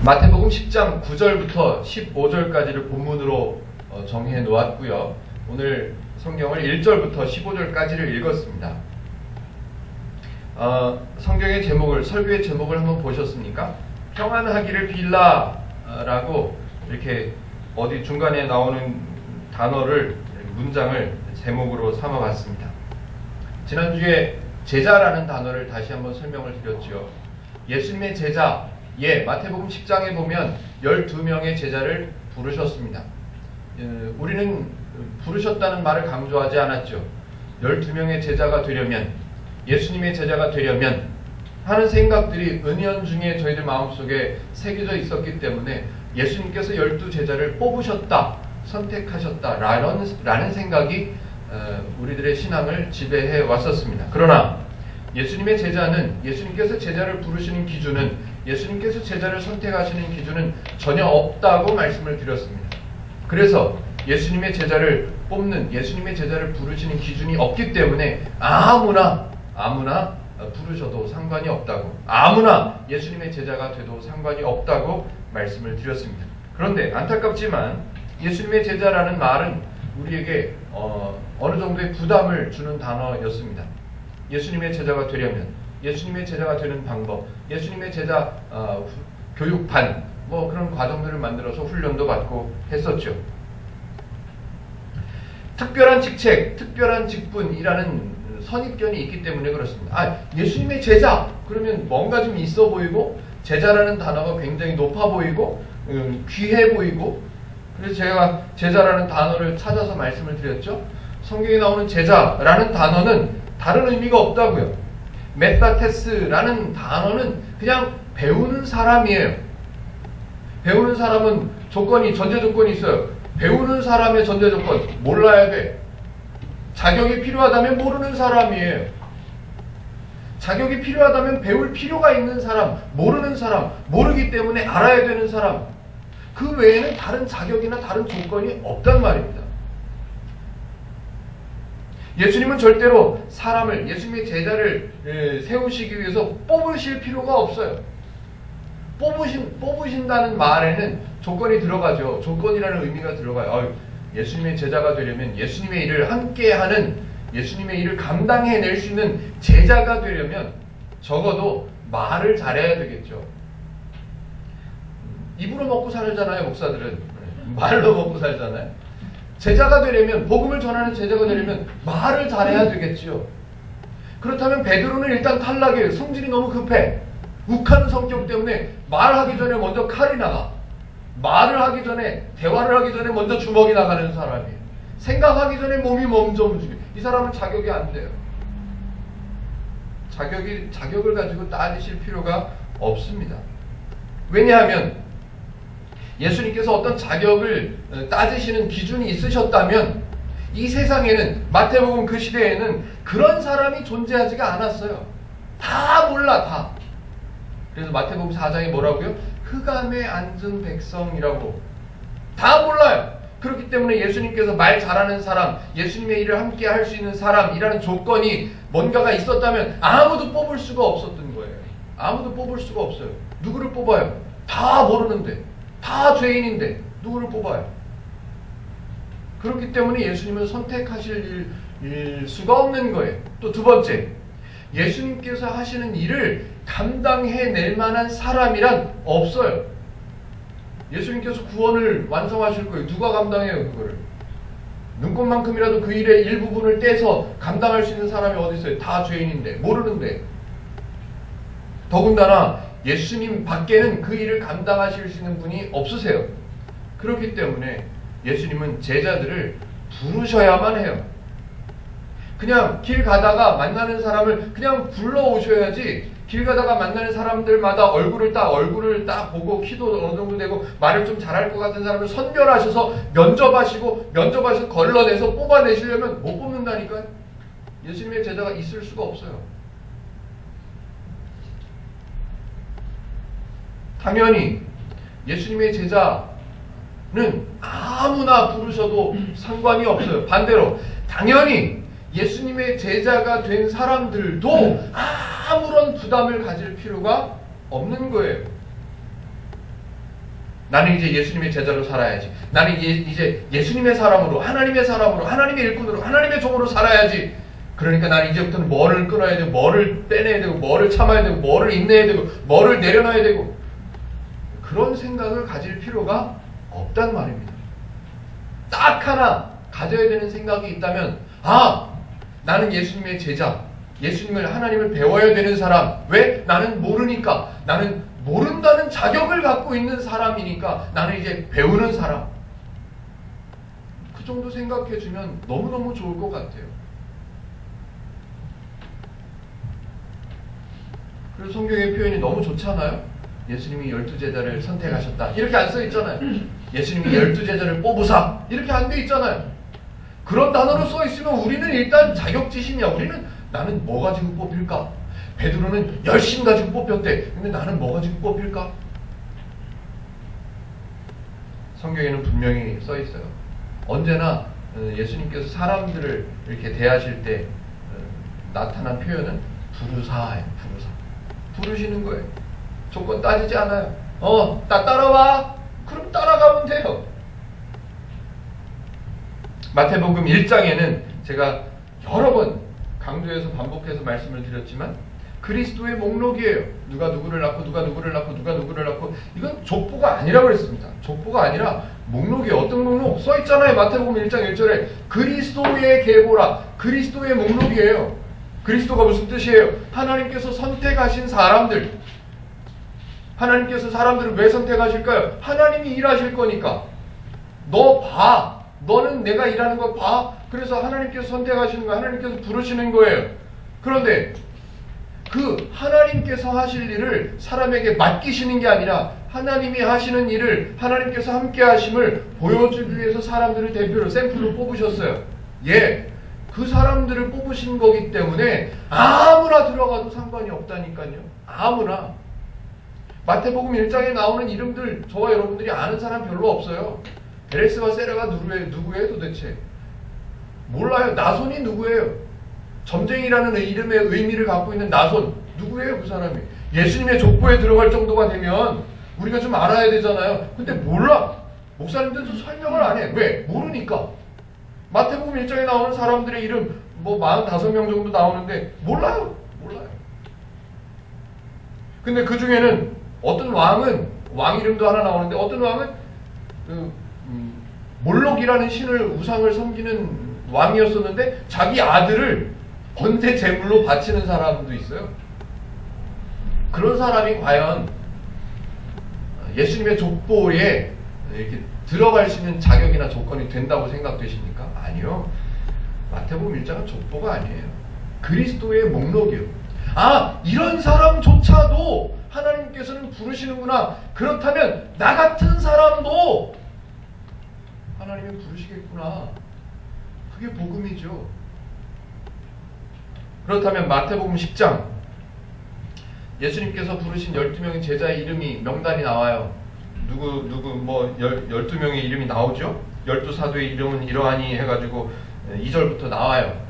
마태복음 10장 9절부터 15절까지를 본문으로 정해 놓았고요. 오늘 성경을 1절부터 15절까지를 읽었습니다. 성경의 제목을, 설교의 제목을 한번 보셨습니까? 평안하기를 빌라라고 이렇게 어디 중간에 나오는 단어를, 문장을 제목으로 삼아봤습니다. 지난주에 제자라는 단어를 다시 한번 설명을 드렸죠. 예수님의 제자, 마태복음 10장에 보면 12명의 제자를 부르셨습니다. 우리는 부르셨다는 말을 강조하지 않았죠. 12명의 제자가 되려면, 예수님의 제자가 되려면 하는 생각들이 은연중에 저희들 마음속에 새겨져 있었기 때문에 예수님께서 12제자를 뽑으셨다, 선택하셨다라는 생각이 우리들의 신앙을 지배해 왔었습니다. 그러나 예수님의 제자는, 예수님께서 제자를 부르시는 기준은, 예수님께서 제자를 선택하시는 기준은 전혀 없다고 말씀을 드렸습니다. 그래서 예수님의 제자를 뽑는, 예수님의 제자를 부르시는 기준이 없기 때문에 아무나 부르셔도 상관이 없다고, 아무나 예수님의 제자가 돼도 상관이 없다고 말씀을 드렸습니다. 그런데 안타깝지만 예수님의 제자라는 말은 우리에게 어느 정도의 부담을 주는 단어였습니다. 예수님의 제자가 되려면, 예수님의 제자가 되는 방법, 예수님의 제자 교육반, 그런 과정들을 만들어서 훈련도 받고 했었죠. 특별한 직책, 특별한 직분이라는 선입견이 있기 때문에 그렇습니다. 예수님의 제자 그러면 뭔가 좀 있어 보이고, 제자라는 단어가 굉장히 높아 보이고 귀해 보이고, 그래서 제가 제자라는 단어를 찾아서 말씀을 드렸죠. 성경에 나오는 제자라는 단어는 다른 의미가 없다고요. 메타테스라는 단어는 그냥 배우는 사람이에요. 배우는 사람은 전제 조건이 있어요. 배우는 사람의 전제 조건, 몰라야 돼. 자격이 필요하다면 모르는 사람이에요. 자격이 필요하다면 배울 필요가 있는 사람, 모르는 사람, 모르기 때문에 알아야 되는 사람, 그 외에는 다른 자격이나 다른 조건이 없단 말입니다. 예수님은 절대로 사람을, 예수님의 제자를 세우시기 위해서 뽑으실 필요가 없어요. 뽑으신다는 말에는 조건이 들어가죠. 조건이라는 의미가 들어가요. 예수님의 제자가 되려면, 예수님의 일을 함께하는, 예수님의 일을 감당해낼 수 있는 제자가 되려면 적어도 말을 잘해야 되겠죠. 입으로 먹고 살잖아요, 목사들은. 말로 먹고 살잖아요. 제자가 되려면, 복음을 전하는 제자가 되려면 말을 잘해야 되겠지요. 그렇다면 베드로는 일단 탈락이에요. 성질이 너무 급해. 욱하는 성격 때문에 말하기 전에 먼저 칼이 나가. 말을 하기 전에, 대화를 하기 전에 먼저 주먹이 나가는 사람이에요. 생각하기 전에 몸이 먼저 움직여요. 이 사람은 자격이 안 돼요. 자격을 가지고 따지실 필요가 없습니다. 왜냐하면 예수님께서 어떤 자격을 따지시는 기준이 있으셨다면 이 세상에는, 마태복음 그 시대에는 그런 사람이 존재하지가 않았어요. 다 몰라, 다. 그래서 마태복음 4장에 뭐라고요? 흑암에 앉은 백성이라고. 다 몰라요. 그렇기 때문에 예수님께서 말 잘하는 사람, 예수님의 일을 함께 할 수 있는 사람이라는 조건이 뭔가가 있었다면 아무도 뽑을 수가 없었던 거예요. 아무도 뽑을 수가 없어요. 누구를 뽑아요? 다 모르는데, 다 죄인인데 누구를 뽑아요? 그렇기 때문에 예수님은 선택하실 수가 없는 거예요. 또 두 번째, 예수님께서 하시는 일을 감당해낼 만한 사람이란 없어요. 예수님께서 구원을 완성하실 거예요. 누가 감당해요, 그거를? 눈꽃만큼이라도 그 일의 일부분을 떼서 감당할 수 있는 사람이 어디 있어요? 다 죄인인데, 모르는데. 더군다나 예수님 밖에는 그 일을 감당하실 수 있는 분이 없으세요. 그렇기 때문에 예수님은 제자들을 부르셔야만 해요. 그냥 길 가다가 만나는 사람을 그냥 불러오셔야지, 길 가다가 만나는 사람들마다 얼굴을 딱 보고 키도 어느 정도 되고 말을 좀 잘할 것 같은 사람을 선별하셔서 면접하셔서 걸러내서 뽑아내시려면 못 뽑는다니까요. 예수님의 제자가 있을 수가 없어요. 당연히 예수님의 제자는 아무나 부르셔도 상관이 없어요. 반대로 당연히 예수님의 제자가 된 사람들도 아무런 부담을 가질 필요가 없는 거예요. 나는 이제 예수님의 제자로 살아야지. 나는 이제 예수님의 사람으로, 하나님의 사람으로, 하나님의 일꾼으로, 하나님의 종으로 살아야지. 그러니까 나는 이제부터는 뭐를 끊어야 되고, 뭐를 빼내야 되고, 뭐를 참아야 되고, 뭐를 인내해야 되고, 뭐를 내려놔야 되고, 그런 생각을 가질 필요가 없단 말입니다. 딱 하나 가져야 되는 생각이 있다면, 나는 예수님의 제자, 예수님을, 하나님을 배워야 되는 사람. 왜? 나는 모르니까. 나는 모른다는 자격을 갖고 있는 사람이니까 나는 이제 배우는 사람. 그 정도 생각해주면 너무너무 좋을 것 같아요. 그래서 성경의 표현이 너무 좋잖아요. 예수님이 12제자를 선택하셨다. 이렇게 안 써있잖아요. 예수님이 12제자를 뽑으사. 이렇게 안 돼 있잖아요. 그런 단어로 써있으면 우리는 일단 자격지심이야. 우리는 나는 뭐 가지고 뽑힐까? 베드로는 열심 가지고 뽑혔대. 근데 나는 뭐 가지고 뽑힐까? 성경에는 분명히 써있어요. 언제나 예수님께서 사람들을 이렇게 대하실 때 나타난 표현은 부르사예요. 부르사. 부르시는 거예요. 조건 따지지 않아요. 나 따라와. 그럼 따라가면 돼요. 마태복음 1장에는 제가 여러 번 강조해서 반복해서 말씀을 드렸지만 그리스도의 목록이에요. 누가 누구를 낳고 누가 누구를 낳고 누가 누구를 낳고, 이건 족보가 아니라고 그랬습니다. 족보가 아니라 목록이에요. 어떤 목록? 써있잖아요. 마태복음 1장 1절에 그리스도의 계보라. 그리스도의 목록이에요. 그리스도가 무슨 뜻이에요? 하나님께서 선택하신 사람들. 하나님께서 사람들을 왜 선택하실까요? 하나님이 일하실 거니까. 너 봐. 너는 내가 일하는 거 봐. 그래서 하나님께서 선택하시는 거, 하나님께서 부르시는 거예요. 그런데 그 하나님께서 하실 일을 사람에게 맡기시는 게 아니라 하나님이 하시는 일을 하나님께서 함께 하심을 보여주기 위해서 사람들을 대표로 샘플로 뽑으셨어요. 그 사람들을 뽑으신 거기 때문에 아무나 들어가도 상관이 없다니까요. 아무나. 마태복음 1장에 나오는 이름들 저와 여러분들이 아는 사람 별로 없어요. 베레스와 세라가 누구예요 도대체? 몰라요. 나손이 누구예요? 점쟁이라는 이름의 의미를 갖고 있는 나손. 누구예요 그 사람이? 예수님의 족보에 들어갈 정도가 되면 우리가 좀 알아야 되잖아요. 근데 몰라. 목사님들도 설명을 안 해. 왜? 모르니까. 마태복음 1장에 나오는 사람들의 이름 45명 정도 나오는데 몰라요. 근데 그 중에는 어떤 왕은 왕 이름도 하나 나오는데 어떤 왕은 몰록이라는 신을 우상을 섬기는 왕이었었는데 자기 아들을 번제 제물로 바치는 사람도 있어요. 그런 사람이 과연 예수님의 족보에 이렇게 들어갈 수 있는 자격이나 조건이 된다고 생각되십니까? 아니요. 마태복음 1장은 족보가 아니에요. 그리스도의 목록이요. 이런 사람조차도 하나님께서는 부르시는구나. 그렇다면 나 같은 사람도 하나님이 부르시겠구나. 그게 복음이죠. 그렇다면 마태복음 10장 예수님께서 부르신 12명의 제자의 이름이 명단이 나와요. 누구 12명의 이름이 나오죠. 12사도의 이름은 이러하니 해가지고 2절부터 나와요.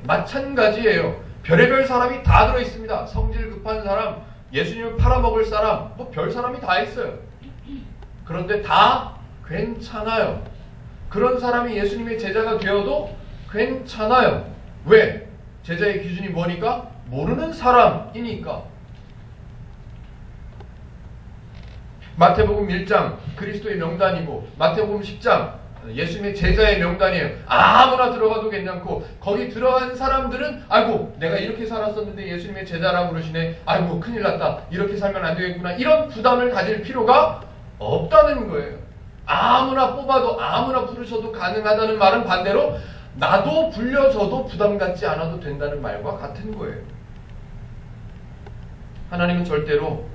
마찬가지예요. 별의별 사람이 다 들어있습니다. 성질 급한 사람, 예수님을 팔아먹을 사람, 별 사람이 다 있어요. 그런데 다 괜찮아요. 그런 사람이 예수님의 제자가 되어도 괜찮아요. 왜? 제자의 기준이 뭐니까? 모르는 사람이니까. 마태복음 1장 그리스도의 명단이고 마태복음 10장 예수님의 제자의 명단이에요. 아무나 들어가도 괜찮고 거기 들어간 사람들은 아이고 내가 이렇게 살았었는데 예수님의 제자라고 그러시네. 아이고 큰일 났다. 이렇게 살면 안 되겠구나. 이런 부담을 가질 필요가 없다는 거예요. 아무나 뽑아도 아무나 부르셔도 가능하다는 말은 반대로 나도 불려져도 부담 갖지 않아도 된다는 말과 같은 거예요. 하나님은 절대로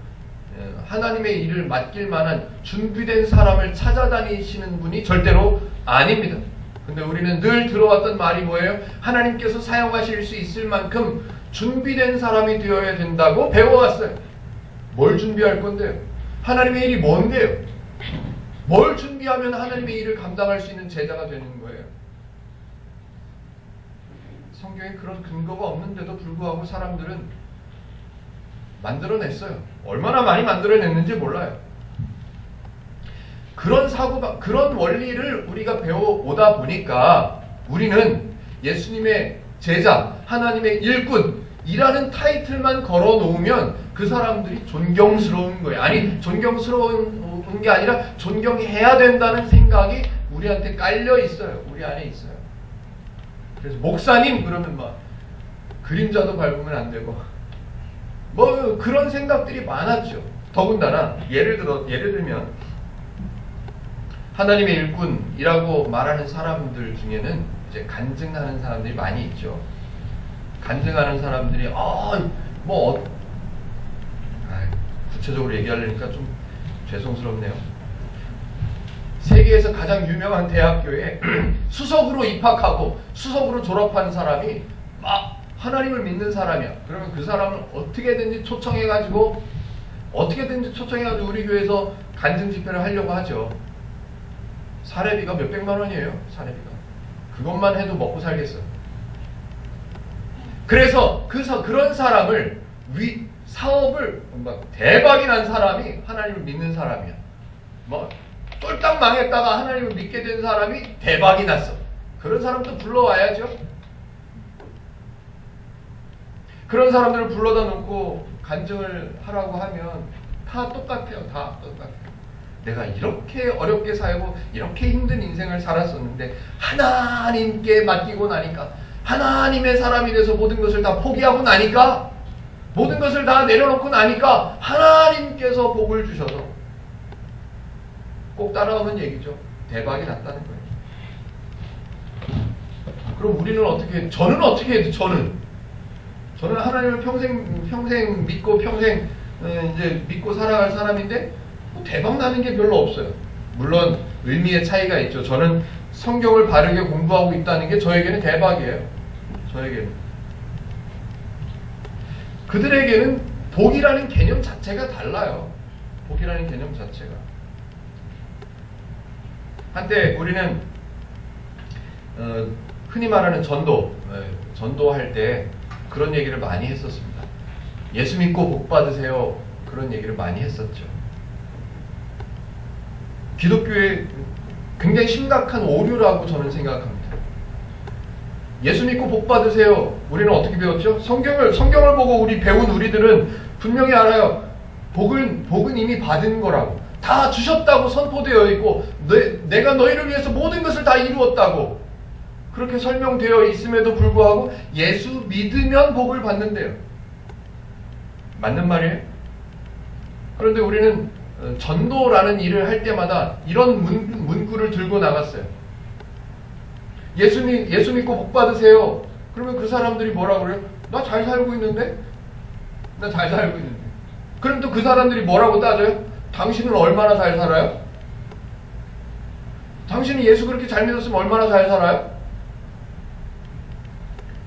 하나님의 일을 맡길 만한 준비된 사람을 찾아다니시는 분이 절대로 아닙니다. 근데 우리는 늘 들어왔던 말이 뭐예요? 하나님께서 사용하실 수 있을 만큼 준비된 사람이 되어야 된다고 배워왔어요. 뭘 준비할 건데요? 하나님의 일이 뭔데요? 뭘 준비하면 하나님의 일을 감당할 수 있는 제자가 되는 거예요? 성경에 그런 근거가 없는데도 불구하고 사람들은 만들어냈어요. 얼마나 많이 만들어냈는지 몰라요. 그런 원리를 우리가 배워오다 보니까 우리는 예수님의 제자, 하나님의 일꾼이라는 타이틀만 걸어 놓으면 그 사람들이 존경스러운 거예요. 아니, 존경스러운 게 아니라 존경해야 된다는 생각이 우리한테 깔려 있어요. 우리 안에 있어요. 그래서 목사님 그러면 막 그림자도 밟으면 안 되고 뭐 그런 생각들이 많았죠. 더군다나 예를 들면 하나님의 일꾼이라고 말하는 사람들 중에는 이제 간증하는 사람들이 많이 있죠. 간증하는 사람들이 구체적으로 얘기하려니까 좀 죄송스럽네요. 세계에서 가장 유명한 대학교에 수석으로 입학하고 수석으로 졸업한 사람이 막 하나님을 믿는 사람이야. 그러면 그 사람을 어떻게든지 초청해가지고 우리 교회에서 간증 집회를 하려고 하죠. 사례비가 몇백만 원이에요. 사례비가. 그것만 해도 먹고 살겠어요. 그래서 그런 사람을 사업을 대박이 난 사람이 하나님을 믿는 사람이야. 뭐 쫄딱 망했다가 하나님을 믿게 된 사람이 대박이 났어. 그런 사람도 불러와야죠. 그런 사람들을 불러다 놓고 간증을 하라고 하면 다 똑같아요. 다 똑같아요. 내가 이렇게 어렵게 살고 이렇게 힘든 인생을 살았었는데 하나님께 맡기고 나니까, 하나님의 사람이 돼서 모든 것을 다 포기하고 나니까, 모든 것을 다 내려놓고 나니까 하나님께서 복을 주셔서 꼭 따라오는 얘기죠. 대박이 났다는 거예요. 그럼 우리는 저는 어떻게 해도 저는 하나님을 평생 믿고 평생 이제 믿고 살아갈 사람인데 뭐 대박 나는 게 별로 없어요. 물론 의미의 차이가 있죠. 저는 성경을 바르게 공부하고 있다는 게 저에게는 대박이에요. 저에게는. 그들에게는 복이라는 개념 자체가 달라요. 복이라는 개념 자체가. 한때 우리는 흔히 말하는 전도할 때 그런 얘기를 많이 했었습니다. 예수 믿고 복 받으세요. 그런 얘기를 많이 했었죠. 기독교의 굉장히 심각한 오류라고 저는 생각합니다. 예수 믿고 복 받으세요. 우리는 어떻게 배웠죠? 성경을 보고 우리들은 분명히 알아요. 복은 이미 받은 거라고. 다 주셨다고 선포되어 있고 내가 너희를 위해서 모든 것을 다 이루었다고 그렇게 설명되어 있음에도 불구하고 예수 믿으면 복을 받는데요. 맞는 말이에요? 그런데 우리는 전도라는 일을 할 때마다 이런 문구를 들고 나갔어요. 예수 믿고 복 받으세요. 그러면 그 사람들이 뭐라 그래요? 나 잘 살고 있는데? 나 잘 살고 있는데. 그럼 또 그 사람들이 뭐라고 따져요? 당신은 얼마나 잘 살아요? 당신이 예수 그렇게 잘 믿었으면 얼마나 잘 살아요?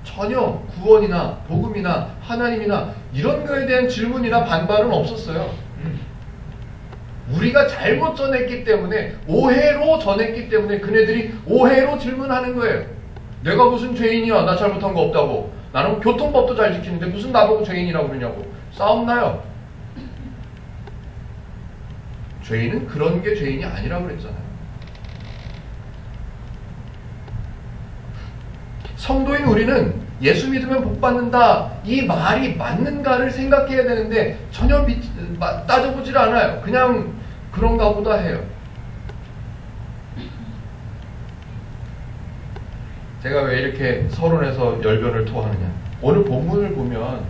전혀 구원이나 복음이나 하나님이나 이런 거에 대한 질문이나 반발은 없었어요. 우리가 잘못 전했기 때문에, 오해로 전했기 때문에 그네들이 오해로 질문하는 거예요. 내가 무슨 죄인이야? 나 잘못한 거 없다고. 나는 교통법도 잘 지키는데 무슨 나보고 죄인이라고 그러냐고. 싸움 나요. 죄인은 그런 게 죄인이 아니라고 그랬잖아요. 성도인 우리는 예수 믿으면 복 받는다, 이 말이 맞는가를 생각해야 되는데 전혀 따져보질 않아요. 그냥 그런가 보다 해요. 제가 왜 이렇게 서론에서 열변을 토하느냐. 오늘 본문을 보면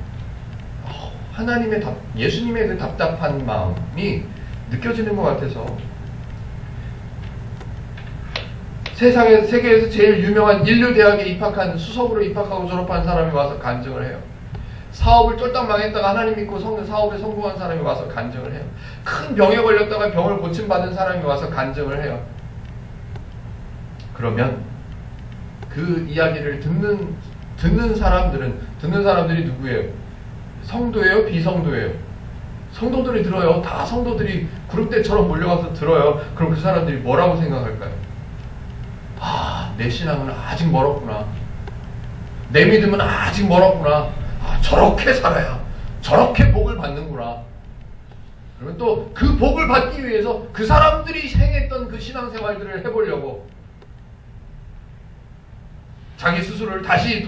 예수님의 그 답답한 마음이 느껴지는 것 같아서, 세계에서 제일 유명한 인류대학에 입학한, 수석으로 입학하고 졸업한 사람이 와서 간증을 해요. 사업을 쫄딱 망했다가 하나님 믿고 사업에 성공한 사람이 와서 간증을 해요. 큰 병에 걸렸다가 병을 고침받은 사람이 와서 간증을 해요. 그러면 그 이야기를 듣는 사람들이 누구예요? 성도예요? 비성도예요? 성도들이 들어요. 다 성도들이 그룹대처럼 몰려가서 들어요. 그럼 그 사람들이 뭐라고 생각할까요? 내 신앙은 아직 멀었구나. 내 믿음은 아직 멀었구나. 저렇게 살아야 저렇게 복을 받는구나. 그러면 또 그 복을 받기 위해서 그 사람들이 행했던 그 신앙생활들을 해보려고 자기 스스로를 다시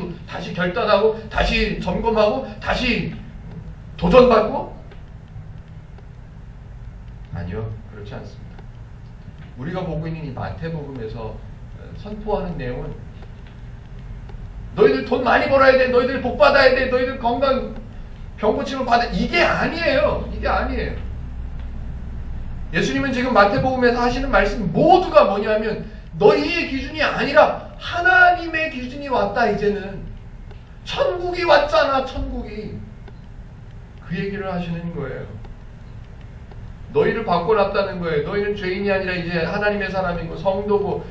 결단하고 다시 점검하고 다시 도전받고? 아니요, 그렇지 않습니다. 우리가 보고 있는 이 마태복음에서 선포하는 내용은 너희들 돈 많이 벌어야 돼, 너희들 복 받아야 돼, 너희들 건강 병고침을 받아, 이게 아니에요. 이게 아니에요. 예수님은 지금 마태복음에서 하시는 말씀 모두가 뭐냐면 너희의 기준이 아니라 하나님의 기준이 왔다. 이제는 천국이 왔잖아. 천국이. 그 얘기를 하시는 거예요. 너희를 바꿔놨다는 거예요. 너희는 죄인이 아니라 이제 하나님의 사람이고 성도고,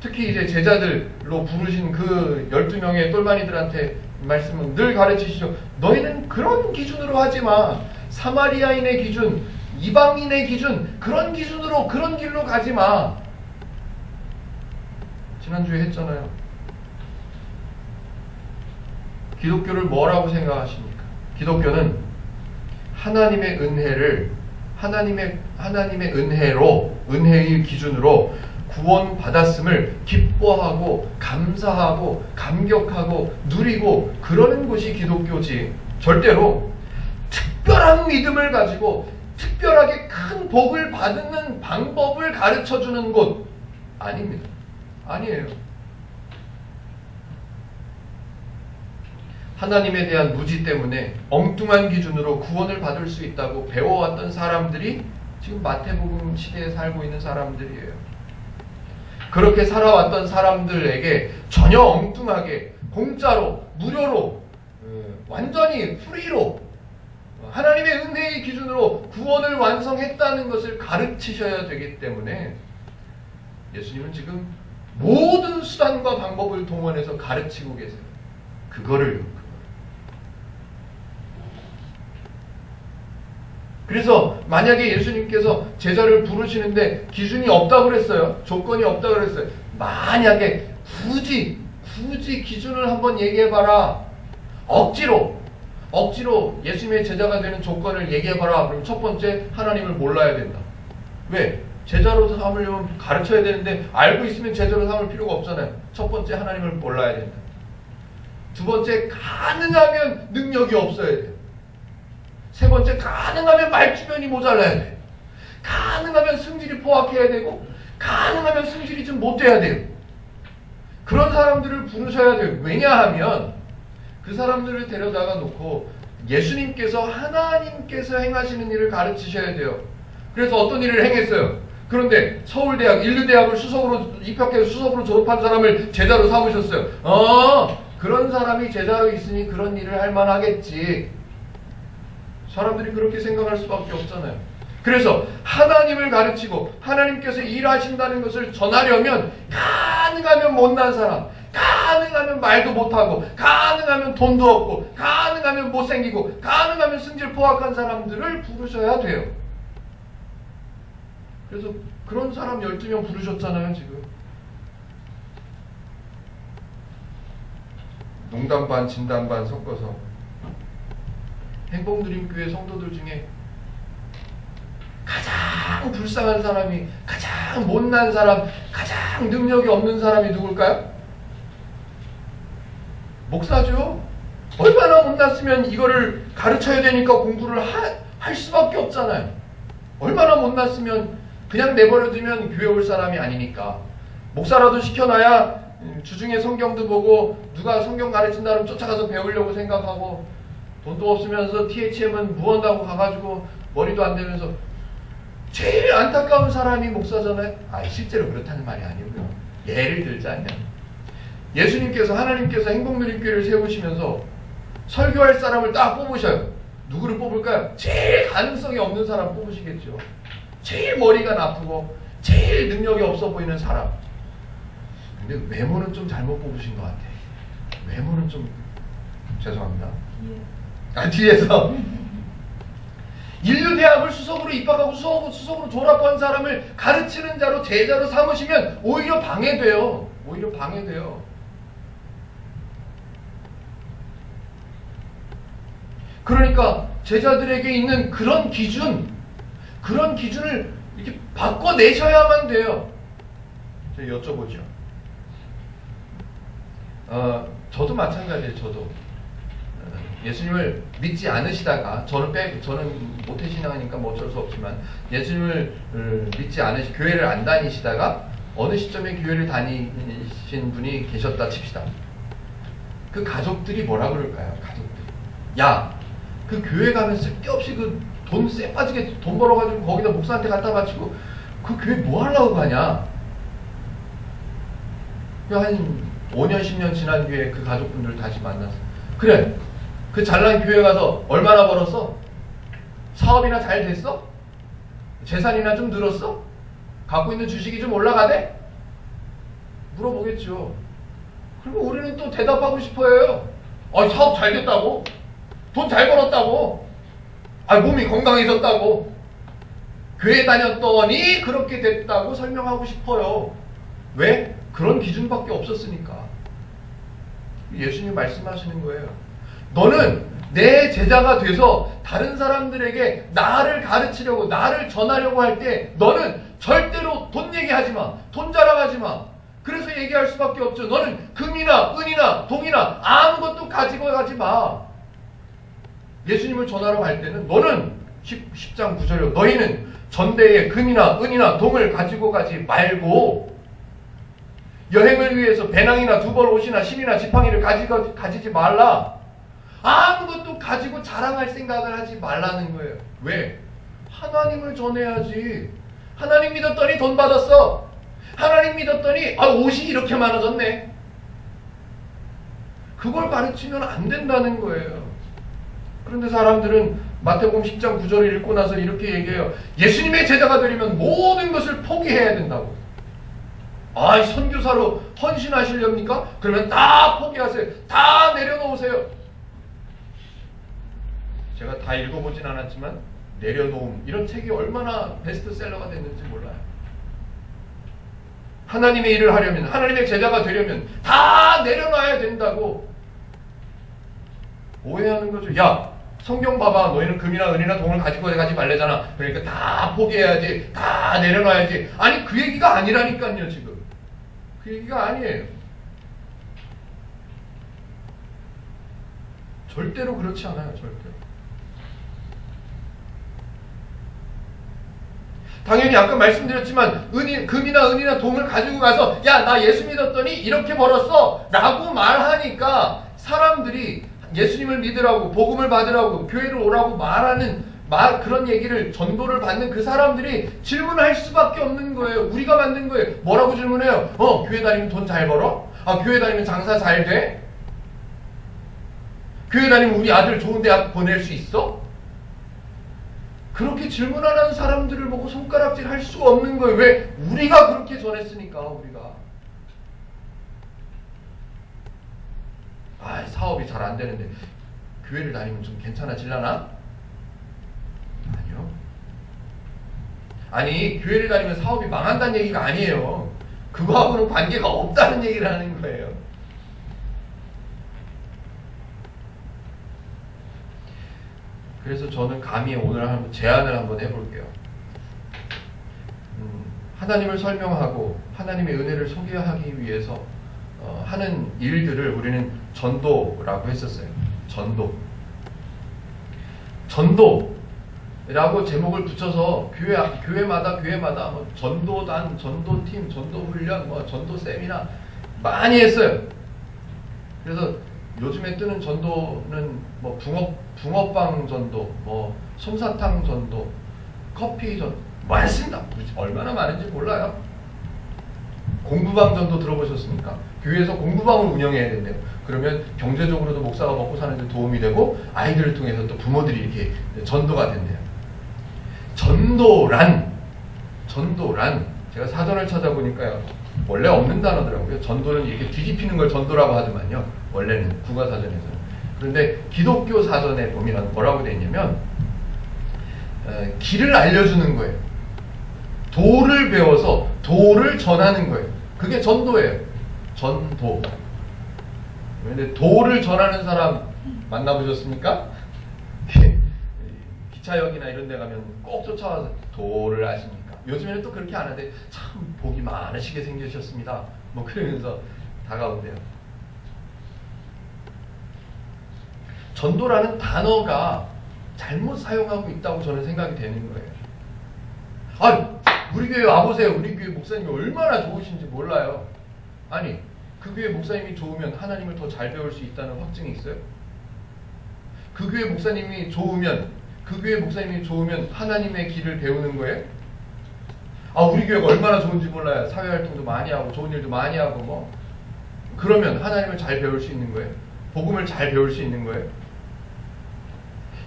특히 이제 제자들로 부르신 그 12명의 똘마니들한테 말씀은 늘 가르치시죠. 너희는 그런 기준으로 하지 마. 사마리아인의 기준, 이방인의 기준, 그런 기준으로, 그런 길로 가지 마. 지난주에 했잖아요. 기독교를 뭐라고 생각하십니까? 기독교는 하나님의 은혜를 하나님의 은혜로, 은혜의 기준으로 구원받았음을 기뻐하고 감사하고 감격하고 누리고 그러는 것이 기독교지, 절대로 특별한 믿음을 가지고 특별하게 큰 복을 받는 방법을 가르쳐주는 곳 아닙니다. 아니에요. 하나님에 대한 무지 때문에 엉뚱한 기준으로 구원을 받을 수 있다고 배워왔던 사람들이 지금 마태복음 시대에 살고 있는 사람들이에요. 그렇게 살아왔던 사람들에게 전혀 엉뚱하게 공짜로, 무료로, 완전히 프리로 하나님의 은혜의 기준으로 구원을 완성했다는 것을 가르치셔야 되기 때문에 예수님은 지금 모든 수단과 방법을 동원해서 가르치고 계세요. 그거를요. 그래서 만약에 예수님께서 제자를 부르시는데 기준이 없다고 그랬어요. 조건이 없다고 그랬어요. 만약에 굳이 기준을 한번 얘기해봐라. 억지로 예수님의 제자가 되는 조건을 얘기해봐라. 그럼 첫 번째, 하나님을 몰라야 된다. 왜? 제자로 삼으려면 가르쳐야 되는데 알고 있으면 제자로 삼을 필요가 없잖아요. 첫 번째, 하나님을 몰라야 된다. 두 번째, 가능하면 능력이 없어야 돼요. 세 번째, 가능하면 말주변이 모자라야 돼. 가능하면 승질이 포악해야 되고, 가능하면 승질이 좀 못돼야 돼요. 그런 사람들을 부르셔야 돼요. 왜냐하면 그 사람들을 데려다가 놓고 예수님께서, 하나님께서 행하시는 일을 가르치셔야 돼요. 그래서 어떤 일을 행했어요? 그런데 서울대학, 인류대학을 수석으로 입학해서 수석으로 졸업한 사람을 제자로 삼으셨어요. 그런 사람이 제자로 있으니 그런 일을 할 만하겠지. 사람들이 그렇게 생각할 수밖에 없잖아요. 그래서 하나님을 가르치고 하나님께서 일하신다는 것을 전하려면 가능하면 못난 사람, 가능하면 말도 못하고, 가능하면 돈도 없고, 가능하면 못생기고, 가능하면 승질 포악한 사람들을 부르셔야 돼요. 그래서 그런 사람 12명 부르셨잖아요. 지금 농담 반 진담 반 섞어서 행복누림교회 성도들 중에 가장 불쌍한 사람이, 가장 못난 사람, 가장 능력이 없는 사람이 누굴까요? 목사죠. 얼마나 못났으면 이거를 가르쳐야 되니까 공부를 할 수밖에 없잖아요. 얼마나 못났으면 그냥 내버려두면 교회 올 사람이 아니니까. 목사라도 시켜놔야 주중에 성경도 보고 누가 성경 가르친다면 쫓아가서 배우려고 생각하고, 돈도 없으면서 THM은 무언다고 가가지고 머리도 안 대면서. 제일 안타까운 사람이 목사잖아요. 실제로 그렇다는 말이 아니고요. 예를 들자면 예수님께서, 하나님께서 행복누림교회를 세우시면서 설교할 사람을 딱 뽑으셔요. 누구를 뽑을까요? 제일 가능성이 없는 사람 뽑으시겠죠. 제일 머리가 나쁘고 제일 능력이 없어 보이는 사람. 근데 외모는 좀 잘못 뽑으신 것 같아. 외모는 좀 죄송합니다. 뒤에서 인류대학을 수석으로 입학하고 수석으로 졸업한 사람을 가르치는 자로, 제자로 삼으시면 오히려 방해돼요. 오히려 방해돼요. 그러니까 제자들에게 있는 그런 기준을 이렇게 바꿔내셔야만 돼요. 제가 여쭤보죠. 저도 마찬가지예요. 저도 예수님을 믿지 않으시다가 저는 모태신앙이니까 뭐 어쩔 수 없지만 예수님을 믿지 교회를 안 다니시다가 어느 시점에 교회를 다니신 분이 계셨다 칩시다. 그 가족들이 뭐라 그럴까요? 가족들이 야, 그 교회 가면 쓸데없이 그 돈 쎄 빠지게 돈 벌어가지고 거기다 목사한테 갖다 바치고 그 교회 뭐 하려고 가냐? 한 5년 10년 지난 뒤에 그 가족분들 다시 만나서 그래, 그 잘난 교회 가서 얼마나 벌었어? 사업이나 잘 됐어? 재산이나 좀 늘었어? 갖고 있는 주식이 좀 올라가대? 물어보겠죠. 그리고 우리는 또 대답하고 싶어요. 사업 잘 됐다고? 돈 잘 벌었다고? 몸이 건강해졌다고? 교회 다녔더니 그렇게 됐다고 설명하고 싶어요. 왜? 그런 기준밖에 없었으니까. 예수님 말씀하시는 거예요. 너는 내 제자가 돼서 다른 사람들에게 나를 가르치려고, 나를 전하려고 할 때 너는 절대로 돈 얘기하지 마. 돈 자랑하지 마. 그래서 얘기할 수밖에 없죠. 너는 금이나 은이나 동이나 아무것도 가지고 가지 마. 예수님을 전하러 갈 때는 너는 10장 9절에 너희는 전대에 금이나 은이나 동을 가지고 가지 말고 여행을 위해서 배낭이나 두벌 옷이나 신이나 지팡이를 가지지 말라. 아무것도 가지고 자랑할 생각을 하지 말라는 거예요. 왜? 하나님을 전해야지. 하나님 믿었더니 돈 받았어. 하나님 믿었더니 옷이 이렇게 많아졌네. 그걸 가르치면 안 된다는 거예요. 그런데 사람들은 마태복음 10장 9절을 읽고 나서 이렇게 얘기해요. 예수님의 제자가 되려면 모든 것을 포기해야 된다고. 선교사로 헌신하시렵니까? 그러면 다 포기하세요. 다 내려놓으세요. 제가 다 읽어보진 않았지만 내려놓음 이런 책이 얼마나 베스트셀러가 됐는지 몰라요. 하나님의 일을 하려면, 하나님의 제자가 되려면 다 내려놔야 된다고 오해하는 거죠. 야, 성경 봐봐. 너희는 금이나 은이나 동을 가지고 가지 말래잖아. 그러니까 다 포기해야지. 다 내려놔야지. 아니, 그 얘기가 아니라니까요. 지금 그 얘기가 아니에요. 절대로 그렇지 않아요. 절대로. 당연히 아까 말씀드렸지만 금이나 은이나 동을 가지고 가서 야, 나 예수 믿었더니 이렇게 벌었어 라고 말하니까 사람들이 예수님을 믿으라고, 복음을 받으라고, 교회를 오라고 말하는 그런 얘기를, 전도를 받는 그 사람들이 질문할 수밖에 없는 거예요. 우리가 만든 거예요. 뭐라고 질문해요? 교회 다니면 돈 잘 벌어? 교회 다니면 장사 잘 돼? 교회 다니면 우리 아들 좋은 대학 보낼 수 있어? 그렇게 질문하는 사람들을 보고 손가락질 할 수가 없는 거예요. 왜? 우리가 그렇게 전했으니까. 우리가 사업이 잘 안 되는데 교회를 다니면 좀 괜찮아질라나? 아니요. 아니, 교회를 다니면 사업이 망한다는 얘기가 아니에요. 그거하고는 관계가 없다는 얘기를 하는 거예요. 그래서 저는 감히 오늘 한번 제안을 한번 해볼게요. 하나님을 설명하고 하나님의 은혜를 소개하기 위해서 하는 일들을 우리는 전도라고 했었어요. 전도라고 제목을 붙여서 교회마다 뭐 전도단, 전도팀, 전도훈련, 뭐 전도 세미나 많이 했어요. 그래서 요즘에 뜨는 전도는 뭐 붕어빵 전도, 뭐 솜사탕 전도, 커피 전도 많습니다. 얼마나 많은지 몰라요. 공부방 전도 들어보셨습니까? 교회에서 공부방을 운영해야 된대요. 그러면 경제적으로도 목사가 먹고 사는 데 도움이 되고 아이들을 통해서 또 부모들이 이렇게 전도가 된대요. 전도란 제가 사전을 찾아보니까요, 원래 없는 단어더라고요. 전도는 이렇게 뒤집히는 걸 전도라고 하더만요. 원래는 국어사전에서는. 그런데 기독교 사전에 보면 뭐라고 되어 있냐면 길을 알려주는 거예요. 도를 배워서 도를 전하는 거예요. 그게 전도예요. 전도. 그런데 도를 전하는 사람 만나보셨습니까? 기차역이나 이런 데 가면 꼭 쫓아와서 도를 아십니까? 요즘에는 또 그렇게 안 하는데 참 복이 많으시게 생기셨습니다. 뭐 그러면서 다가온대요. 전도라는 단어가 잘못 사용하고 있다고 저는 생각이 되는 거예요. 아, 우리 교회 와보세요. 우리 교회 목사님이 얼마나 좋으신지 몰라요. 아니, 그 교회 목사님이 좋으면 하나님을 더 잘 배울 수 있다는 확증이 있어요? 그 교회 목사님이 좋으면 하나님의 길을 배우는 거예요? 아, 우리 교회가 얼마나 좋은지 몰라요. 사회활동도 많이 하고 좋은 일도 많이 하고 뭐. 그러면 하나님을 잘 배울 수 있는 거예요? 복음을 잘 배울 수 있는 거예요?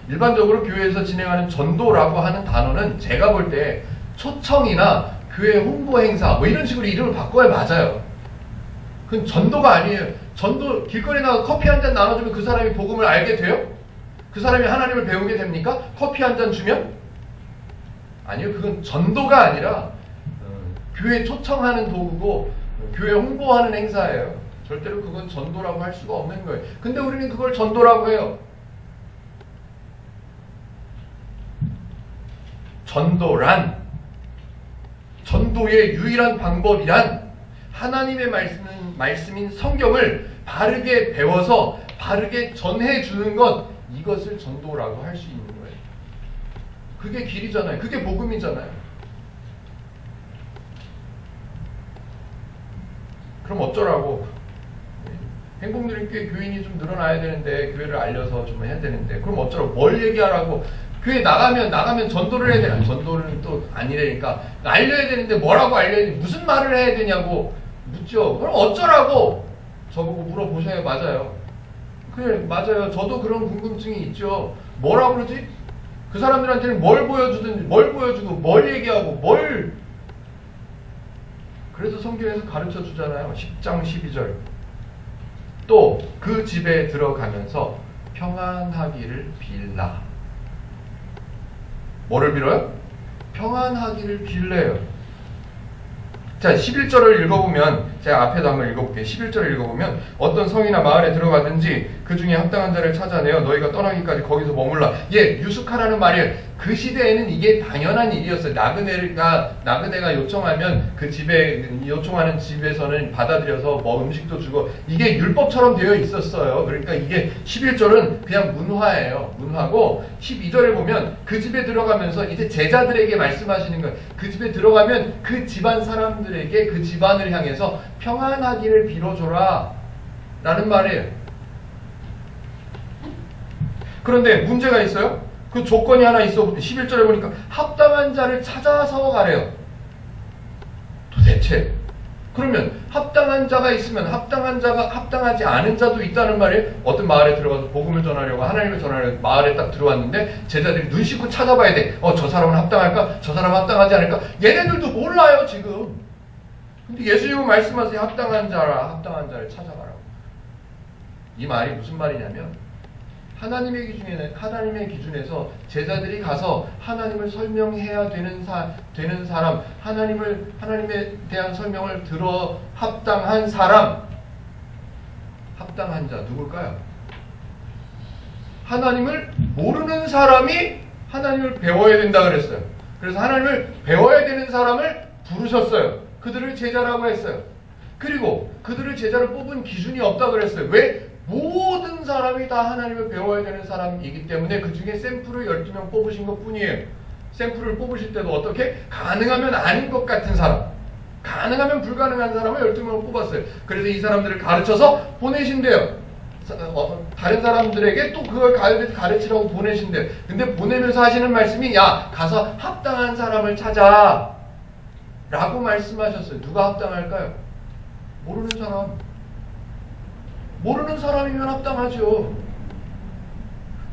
일반적으로 교회에서 진행하는 전도라고 하는 단어는 제가 볼 때 초청이나 교회 홍보 행사 뭐 이런 식으로 이름을 바꿔야 맞아요. 그건 전도가 아니에요. 전도 길거리에 나가 커피 한 잔 나눠주면 그 사람이 복음을 알게 돼요? 그 사람이 하나님을 배우게 됩니까? 커피 한 잔 주면? 아니요. 그건 전도가 아니라 교회 초청하는 도구고 교회 홍보하는 행사예요. 절대로 그건 전도라고 할 수가 없는 거예요. 근데 우리는 그걸 전도라고 해요. 전도의 유일한 방법이란 하나님의 말씀인 성경을 바르게 배워서 바르게 전해주는 것, 이것을 전도라고 할 수 있는 거예요. 그게 길이잖아요. 그게 복음이잖아요. 그럼 어쩌라고? 행복누림교회 교인이 좀 늘어나야 되는데, 교회를 알려서 좀 해야 되는데, 그럼 어쩌라고? 뭘 얘기하라고? 교회 나가면 전도를 해야 되나? 전도는 또 아니라니까. 알려야 되는데 뭐라고 알려야 돼? 무슨 말을 해야 되냐고 묻죠. 그럼 어쩌라고? 저보고 물어보셔야 맞아요. 그래, 맞아요. 저도 그런 궁금증이 있죠. 뭐라고 그러지? 그 사람들한테는 뭘 보여주든지, 뭘 보여주고, 뭘 얘기하고, 그래서 성경에서 가르쳐 주잖아요. 10장 12절. 또 그 집에 들어가면서 평안하기를 빌라. 뭐를 빌어요? 평안하기를 빌래요. 자, 11절을 읽어보면, 제가 앞에도 한번 읽어볼게요. 11절을 읽어보면, 어떤 성이나 마을에 들어가든지 그 중에 합당한 자를 찾아내어 너희가 떠나기까지 거기서 머물라. 예, 유숙하라는 말이에요. 그 시대에는 이게 당연한 일이었어요. 나그네가 요청하면 그 집에, 요청하는 집에서는 받아들여서 뭐 음식도 주고, 이게 율법처럼 되어 있었어요. 그러니까 이게 11절은 그냥 문화예요. 문화고, 12절에 보면 그 집에 들어가면서 이제 제자들에게 말씀하시는 거예요. 그 집에 들어가면 그 집안 사람들에게 그 집안을 향해서 평안하기를 빌어줘라. 라는 말이에요. 그런데 문제가 있어요. 그 조건이 하나 있어. 11절에 보니까 합당한 자를 찾아서 가래요. 도대체 그러면 합당한 자가 있으면 합당하지 않은 자도 있다는 말이에요. 어떤 마을에 들어가서 복음을 전하려고, 하나님을 전하려고 마을에 딱 들어왔는데 제자들이 눈 씻고 찾아봐야 돼. 저 사람은 합당할까? 저 사람은 합당하지 않을까? 얘네들도 몰라요 지금. 근데 예수님은 말씀하세요. 합당한 자를 찾아가라고. 이 말이 무슨 말이냐면, 하나님의 기준에서 제자들이 가서 하나님을 설명해야 되는 사람, 하나님에 대한 설명을 들어 합당한 사람, 합당한 자 누굴까요? 하나님을 모르는 사람이 하나님을 배워야 된다 그랬어요. 그래서 하나님을 배워야 되는 사람을 부르셨어요. 그들을 제자라고 했어요. 그리고 그들을 제자로 뽑은 기준이 없다 그랬어요. 왜? 모든 사람이 다 하나님을 배워야 되는 사람이기 때문에 그 중에 샘플을 12명 뽑으신 것 뿐이에요. 샘플을 뽑으실 때도 어떻게? 가능하면 아닌 것 같은 사람, 가능하면 불가능한 사람을 12명을 뽑았어요. 그래서 이 사람들을 가르쳐서 보내신대요. 다른 사람들에게 또 그걸 가르치라고 보내신대요. 근데 보내면서 하시는 말씀이, 야, 가서 합당한 사람을 찾아 라고 말씀하셨어요. 누가 합당할까요? 모르는 사람. 모르는 사람이면 합당하죠.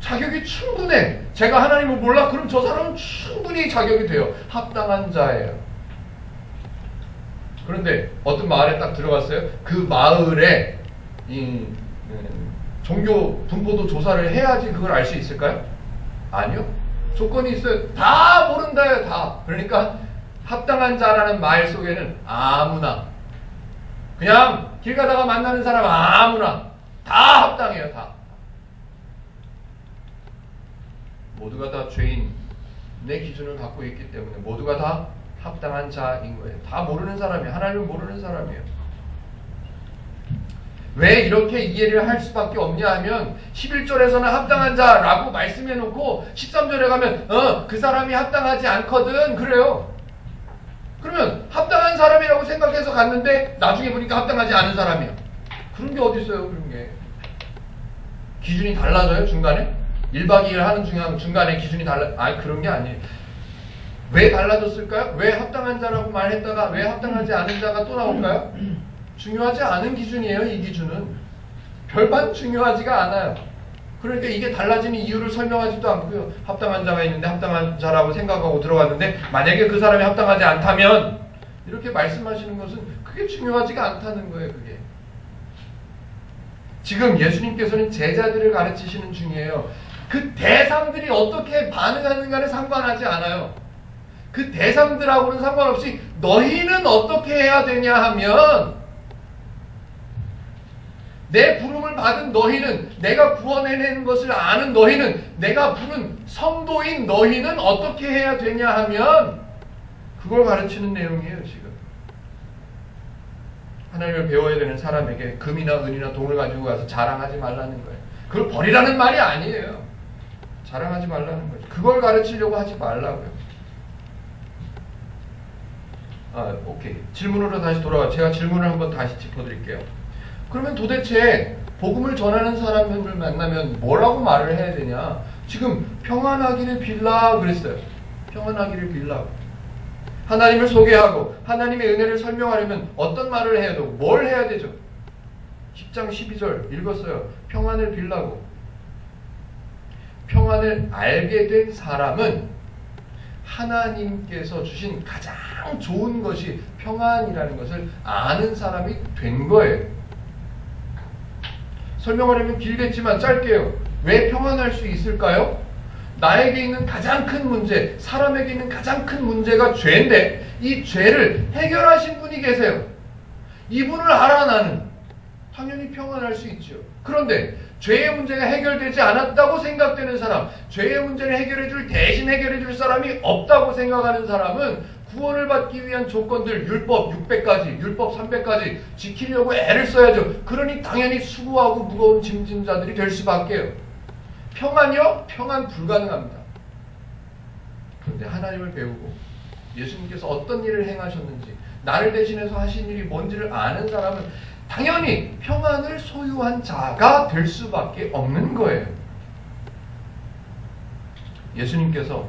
자격이 충분해. 제가 하나님을 몰라? 그럼 저 사람은 충분히 자격이 돼요. 합당한 자예요. 그런데 어떤 마을에 딱 들어갔어요. 그 마을에 종교 분포도 조사를 해야지 그걸 알 수 있을까요? 아니요. 조건이 있어요. 다 모른다요. 다. 그러니까 합당한 자라는 말 속에는 아무나, 그냥 길 가다가 만나는 사람 아무나 다 합당해요. 다. 모두가 다 죄인, 내 기준을 갖고 있기 때문에 모두가 다 합당한 자인 거예요. 다 모르는 사람이에요. 하나님을 모르는 사람이에요. 왜 이렇게 이해를 할 수밖에 없냐 하면 11절에서는 합당한 자라고 말씀해 놓고 13절에 가면 그 사람이 합당하지 않거든 그래요. 그러면 합당한 사람이라고 생각해서 갔는데 나중에 보니까 합당하지 않은 사람이야. 그런 게 어디 있어요? 그런 게 기준이 달라져요 중간에? 1박 2일 하는 중간에 기준이 그런 게 아니에요. 왜 달라졌을까요? 왜 합당한 자라고 말했다가 왜 합당하지 않은 자가 또 나올까요? 중요하지 않은 기준이에요. 이 기준은 별반 중요하지가 않아요. 그러니까 이게 달라지는 이유를 설명하지도 않고요. 합당한 자가 있는데 합당한 자라고 생각하고 들어갔는데 만약에 그 사람이 합당하지 않다면 이렇게 말씀하시는 것은 그게 중요하지가 않다는 거예요. 그게 지금 예수님께서는 제자들을 가르치시는 중이에요. 그 대상들이 어떻게 반응하는가는 상관하지 않아요. 그 대상들하고는 상관없이 너희는 어떻게 해야 되냐 하면 내 부름을 받은 너희는, 내가 구원해내는 것을 아는 너희는, 내가 부른 성도인 너희는 어떻게 해야 되냐 하면 그걸 가르치는 내용이에요. 지금 하나님을 배워야 되는 사람에게 금이나 은이나 돈을 가지고 가서 자랑하지 말라는 거예요. 그걸 버리라는 말이 아니에요. 자랑하지 말라는 거죠. 그걸 가르치려고 하지 말라고요. 오케이. 질문으로 다시 돌아가. 제가 질문을 한번 다시 짚어드릴게요. 그러면 도대체 복음을 전하는 사람을 만나면 뭐라고 말을 해야 되냐? 지금 평안하기를 빌라 그랬어요. 평안하기를 빌라고. 하나님을 소개하고 하나님의 은혜를 설명하려면 어떤 말을 해야 되고 뭘 해야 되죠? 10장 12절 읽었어요. 평안을 빌라고. 평안을 알게 된 사람은 하나님께서 주신 가장 좋은 것이 평안이라는 것을 아는 사람이 된 거예요. 설명하려면 길겠지만 짧게요. 왜 평안할 수 있을까요? 나에게 있는 가장 큰 문제, 사람에게 있는 가장 큰 문제가 죄인데 이 죄를 해결하신 분이 계세요. 이분을 알아 나는. 당연히 평안할 수 있죠. 그런데 죄의 문제가 해결되지 않았다고 생각되는 사람, 죄의 문제를 대신 해결해줄 사람이 없다고 생각하는 사람은 구원을 받기 위한 조건들, 율법 600가지, 율법 300가지 지키려고 애를 써야죠. 그러니 당연히 수고하고 무거운 짐진 자들이 될 수밖에요. 평안이요? 평안 불가능합니다. 그런데 하나님을 배우고 예수님께서 어떤 일을 행하셨는지, 나를 대신해서 하신 일이 뭔지를 아는 사람은 당연히 평안을 소유한 자가 될 수밖에 없는 거예요. 예수님께서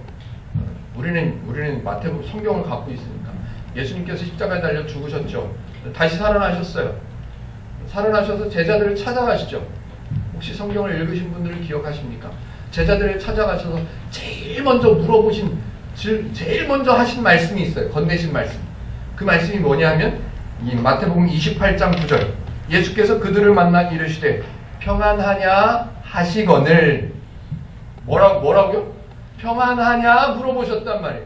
우리는 마태복음 성경을 갖고 있으니까 예수님께서 십자가에 달려 죽으셨죠. 다시 살아나셨어요. 살아나셔서 제자들을 찾아가시죠. 혹시 성경을 읽으신 분들을 기억하십니까? 제자들을 찾아가셔서 제일 먼저 하신 말씀이 있어요. 건네신 말씀. 그 말씀이 뭐냐 하면 이 마태복음 28장 9절 예수께서 그들을 만나 이르시되 평안하냐 하시거늘 뭐라고요? 평안하냐 물어보셨단 말이에요.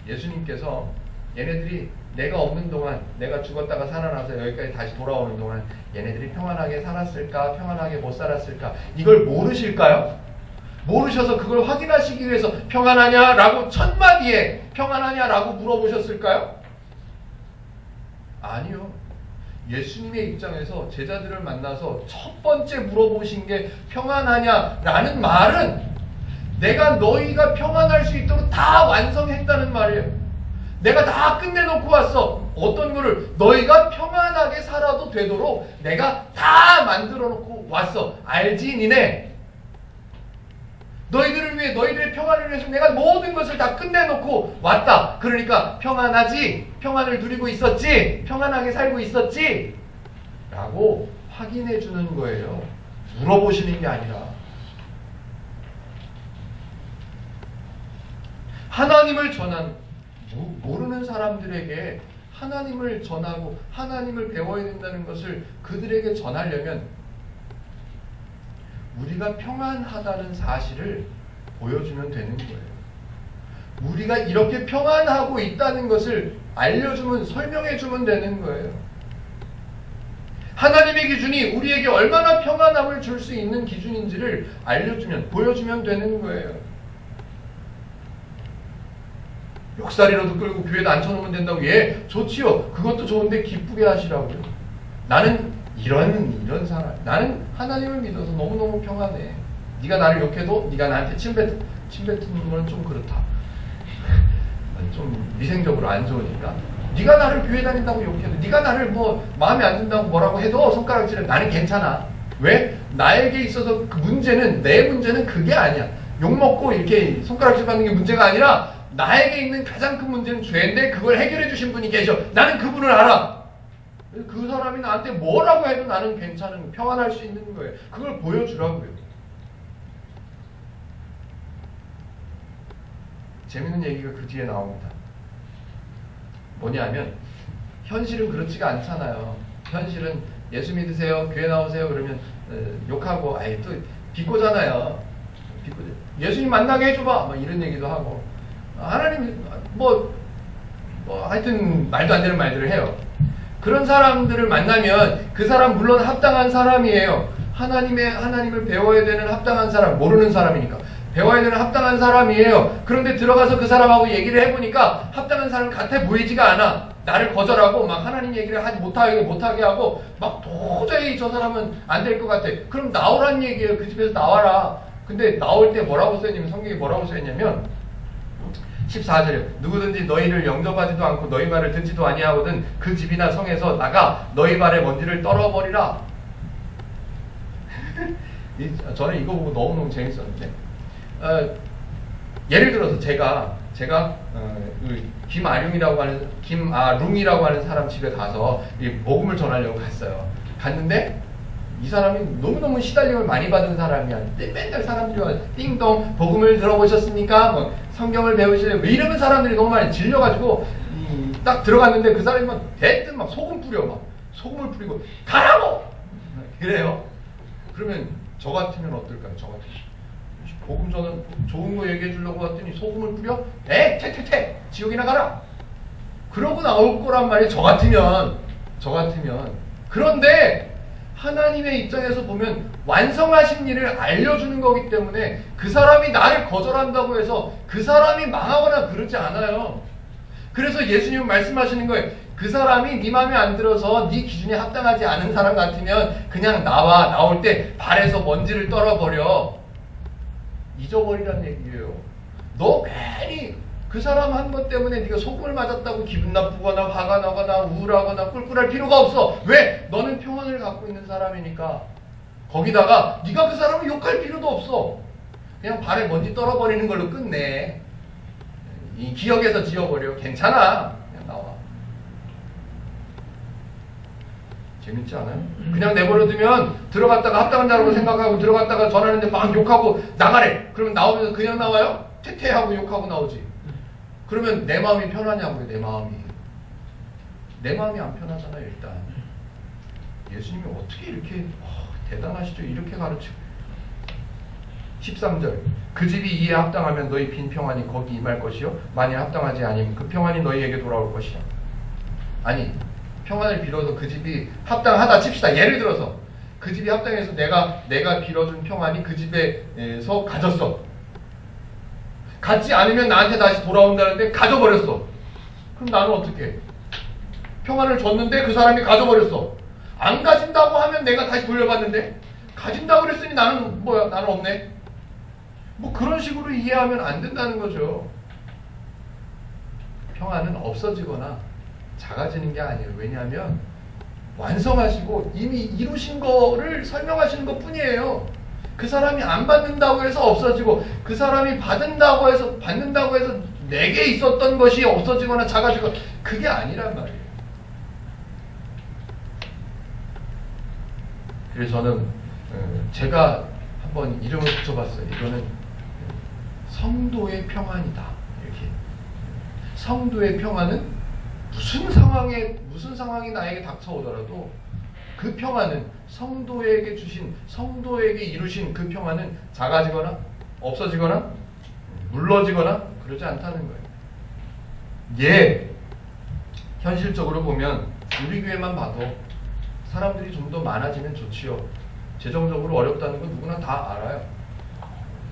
예수님께서 얘네들이 내가 없는 동안, 내가 죽었다가 살아나서 여기까지 다시 돌아오는 동안 얘네들이 평안하게 살았을까, 평안하게 못 살았을까, 이걸 모르실까요? 모르셔서 그걸 확인하시기 위해서 평안하냐라고 첫 마디에 평안하냐라고 물어보셨을까요? 아니요. 예수님의 입장에서 제자들을 만나서 첫 번째 물어보신 게 평안하냐라는 말은 내가 너희가 평안할 수 있도록 다 완성했다는 말이에요. 내가 다 끝내놓고 왔어. 어떤 거를 너희가 평안하게 살아도 되도록 내가 다 만들어 놓고 왔어. 알지 니네? 너희들을 위해, 너희들의 평안을 위해서 내가 모든 것을 다 끝내놓고 왔다. 그러니까 평안하지? 평안을 누리고 있었지? 평안하게 살고 있었지? 라고 확인해 주는 거예요. 물어보시는 게 아니라. 하나님을 모르는 사람들에게 하나님을 전하고 하나님을 배워야 된다는 것을 그들에게 전하려면 우리가 평안하다는 사실을 보여주면 되는 거예요. 우리가 이렇게 평안하고 있다는 것을 알려주면, 설명해주면 되는 거예요. 하나님의 기준이 우리에게 얼마나 평안함을 줄 수 있는 기준인지를 알려주면, 보여주면 되는 거예요. 욕살이라도 끌고 교회에다 앉혀놓으면 된다고. 예, 좋지요. 그것도 좋은데 기쁘게 하시라고요. 나는 이런 사람, 나는 하나님을 믿어서 너무너무 평안해. 네가 나를 욕해도 네가 나한테 침 뱉는 건 좀 그렇다. 좀 위생적으로 안 좋으니까. 네가 나를 교회 다닌다고 욕해도, 네가 나를 뭐 마음에 안 든다고 뭐라고 해도 손가락질해. 나는 괜찮아. 왜? 나에게 있어서 그 문제는, 내 문제는 그게 아니야. 욕먹고 이렇게 손가락질 받는 게 문제가 아니라 나에게 있는 가장 큰 문제는 죄인데 그걸 해결해 주신 분이 계셔. 나는 그분을 알아. 그 사람이 나한테 뭐라고 해도 나는 괜찮은, 평안할 수 있는 거예요. 그걸 보여주라고요. 재밌는 얘기가 그 뒤에 나옵니다. 뭐냐면 현실은 그렇지가 않잖아요. 현실은 예수 믿으세요, 교회 나오세요 그러면 욕하고, 아이 또 비꼬잖아요. 예수님 만나게 해줘봐 뭐 이런 얘기도 하고, 하나님 뭐 하여튼 말도 안 되는 말들을 해요. 그런 사람들을 만나면 그 사람 물론 합당한 사람이에요. 하나님을 배워야 되는 합당한 사람, 모르는 사람이니까 배워야 되는 합당한 사람이에요. 그런데 들어가서 그 사람하고 얘기를 해보니까 합당한 사람 같아 보이지가 않아. 나를 거절하고 막 하나님 얘기를 하지 못하게 하고 막 도저히 저 사람은 안 될 것 같아. 그럼 나오란 얘기예요. 그 집에서 나와라. 근데 나올 때 뭐라고 써있냐면, 성경이 뭐라고 써있냐면 14절에 누구든지 너희를 영접하지도 않고 너희 말을 듣지도 아니하거든 그 집이나 성에서 나가 너희 발에 먼지를 떨어버리라. 저는 이거 보고 너무너무 재밌었는데, 예를 들어서 제가 김아룽이라고 하는 사람 집에 가서 복음을 전하려고 갔어요. 갔는데 이 사람이 너무너무 시달림을 많이 받은 사람이야. 맨날 사람들이 와서 띵동 복음을 들어보셨습니까? 뭐 성경을 배우실래요? 왜 이러면 사람들이 너무 많이 질려가지고 딱 들어갔는데 그 사람이 막 대뜸 막 소금을 뿌리고 가라고! 그래요. 그러면 저 같으면 어떨까요? 저 같으면 복음 저는 좋은 거 얘기해 주려고 했더니 소금을 뿌려? 퇴 지옥이나 가라! 그러고 나올 거란 말이에요. 저 같으면. 그런데 하나님의 입장에서 보면 완성하신 일을 알려주는 거기 때문에 그 사람이 나를 거절한다고 해서 그 사람이 망하거나 그러지 않아요. 그래서 예수님은 말씀하시는 거예요. 그 사람이 네 마음에 안 들어서 네 기준에 합당하지 않은 사람 같으면 그냥 나올 때 발에서 먼지를 떨어버려. 잊어버리란 얘기예요. 너 괜히 그 사람 한 것 때문에 네가 소금을 맞았다고 기분 나쁘거나 화가 나거나 우울하거나 꿀꿀할 필요가 없어. 왜? 너는 평안을 갖고 있는 사람이니까. 거기다가 네가 그 사람을 욕할 필요도 없어. 그냥 발에 먼지 떨어버리는 걸로 끝내. 이 기억에서 지워버려. 괜찮아. 그냥 나와. 재밌지 않아요? 그냥 내버려두면 들어갔다가 합당한 자라고 생각하고 들어갔다가 전하는데 막 욕하고 나가래. 그러면 나오면서 그냥 나와요? 퇴퇴하고 욕하고 나오지. 그러면 내 마음이 편하냐고요. 내 마음이 안 편하잖아요. 일단 예수님이 어떻게 이렇게 대단하시죠. 이렇게 가르치고 13절 그 집이 이에 합당하면 너희 빈 평안이 거기 임할 것이요 만일 합당하지 아니면 그 평안이 너희에게 돌아올 것이야. 아니 평안을 빌어서 그 집이 합당하다 칩시다. 예를 들어서 그 집이 합당해서 내가 빌어준 평안이 그 집에서 가졌어. 갖지 않으면 나한테 다시 돌아온다는데 가져버렸어. 그럼 나는 어떻게 해? 평안을 줬는데 그 사람이 가져버렸어. 안 가진다고 하면 내가 다시 돌려받는데 가진다고 그랬으니 나는 뭐야? 나는 없네. 뭐 그런 식으로 이해하면 안 된다는 거죠. 평안은 없어지거나 작아지는 게 아니에요. 왜냐하면 완성하시고 이미 이루신 거를 설명하시는 것 뿐이에요. 그 사람이 안 받는다고 해서 없어지고 그 사람이 받는다고 해서 내게 있었던 것이 없어지거나 작아지고 그게 아니란 말이에요. 그래서 저는 제가 한번 이름을 붙여봤어요. 이거는 성도의 평안이다. 이렇게 성도의 평안은 무슨 상황이 나에게 닥쳐오더라도 그 평안은 성도에게 이루신 그 평안은 작아지거나 없어지거나 물러지거나 그러지 않다는 거예요. 현실적으로 보면 우리 교회만 봐도 사람들이 좀 더 많아지면 좋지요. 재정적으로 어렵다는 건 누구나 다 알아요.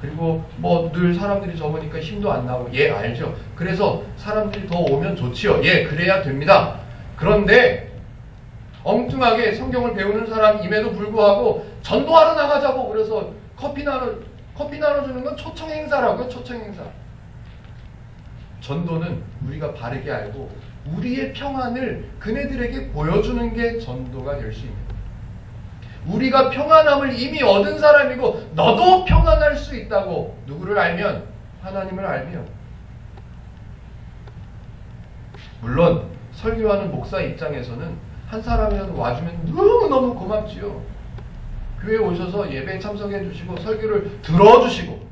그리고 뭐 늘 사람들이 적으니까 힘도 안 나고, 예, 알죠. 그래서 사람들이 더 오면 좋지요. 예, 그래야 됩니다. 그런데 엉뚱하게 성경을 배우는 사람임에도 불구하고 전도하러 나가자고 그래서 커피 나눠주는 건 초청 행사라고요. 초청 행사. 전도는 우리가 바르게 알고 우리의 평안을 그네들에게 보여주는 게 전도가 될 수 있는 거예요. 우리가 평안함을 이미 얻은 사람이고 너도 평안할 수 있다고. 누구를 알면? 하나님을 알면. 물론 설교하는 목사 입장에서는 한 사람이라도 와주면 너무너무 고맙지요. 교회에 오셔서 예배에 참석해 주시고 설교를 들어주시고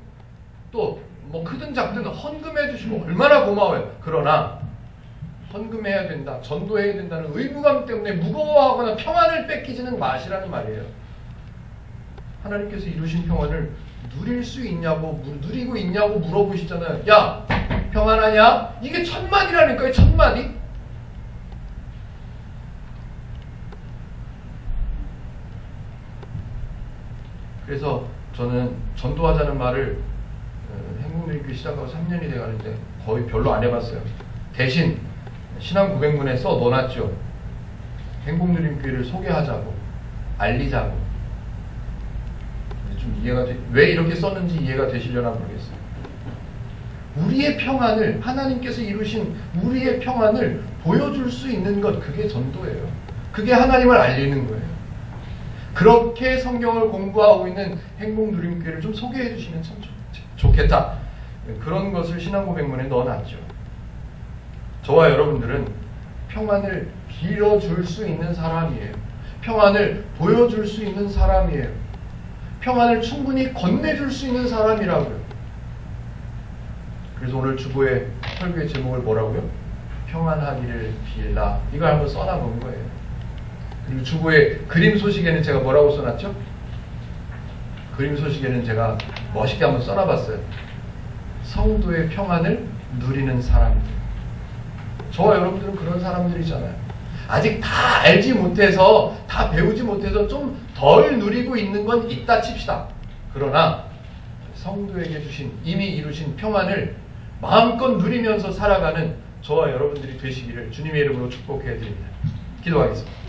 또 뭐 크든 작든 헌금해 주시고 얼마나 고마워요. 그러나 헌금해야 된다, 전도해야 된다는 의무감 때문에 무거워하거나 평안을 뺏기지는 마시라는 말이에요. 하나님께서 이루신 평안을 누릴 수 있냐고, 누리고 있냐고 물어보시잖아요. 야, 평안하냐? 이게 천만이라니까요. 천만이. 그래서 저는 전도하자는 말을 행복누리교회 시작하고 3년이 돼가는데 거의 별로 안 해봤어요. 대신 신앙 900문에 써 넣어놨죠. 행복누리교회를 소개하자고, 알리자고. 좀 이해가 왜 이렇게 썼는지 이해가 되시려나 모르겠어요. 우리의 평안을, 하나님께서 이루신 우리의 평안을 보여줄 수 있는 것, 그게 전도예요. 그게 하나님을 알리는 거예요. 그렇게 성경을 공부하고 있는 행복누림교회를 좀 소개해 주시면 참 좋겠다. 그런 것을 신앙고백문에 넣어놨죠. 저와 여러분들은 평안을 빌어줄 수 있는 사람이에요. 평안을 보여줄 수 있는 사람이에요. 평안을 충분히 건네줄 수 있는 사람이라고요. 그래서 오늘 주보의 설교의 제목을 뭐라고요? 평안하기를 빌라. 이걸 한번 써놔본 거예요. 그리고 주보의 그림 소식에는 제가 뭐라고 써놨죠? 그림 소식에는 제가 멋있게 한번 써놔봤어요. 성도의 평안을 누리는 사람들. 저와 여러분들은 그런 사람들이잖아요. 아직 다 알지 못해서, 다 배우지 못해서 좀 덜 누리고 있는 건 있다 칩시다. 그러나 성도에게 주신, 이미 이루신 평안을 마음껏 누리면서 살아가는 저와 여러분들이 되시기를 주님의 이름으로 축복해 드립니다. 기도하겠습니다.